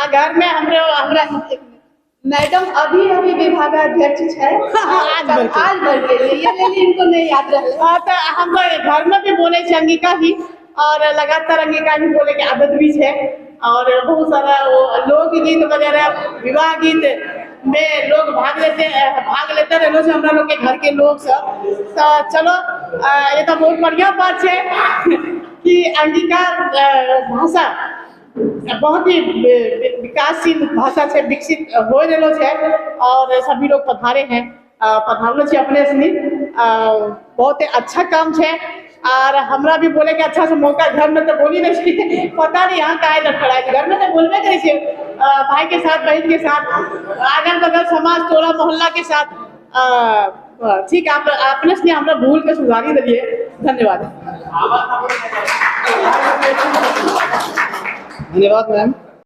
घर में हमरा मैडम अभी विभागाध्यक्ष है। आज बढ़ गई ये इनको नहीं याद रहा। तो हम घर में भी बोले अंगिका ही, और लगातार अंगिका भी बोले की आदत भी है। और बहुत सारा वो लोकगीत वगैरह विवाह गीत में लोग भाग लेते रहे से हमरा लोग के घर के लोग सब। तो चलो ये तो बहुत बढ़िया बात है कि अंगिका भाषा बहुत ही विकासशील भाषा से विकसित हो रहे है, और सभी लोग पधारे हैं, पधारलो छे अपने से बहुत अच्छा काम है। और हमरा भी बोले के अच्छा से मौका घर में तो बोली नहीं पता नहीं यहाँ काहे लड़खड़ा है, घर में तो बोलबे करे छे भाई के साथ, बहन के साथ, अगल बगल समाज टोला मोहल्ला के साथ। ठीक है, आपने से हमरा भूल के सुधारी दिए। धन्यवाद। धन्यवाद मैम।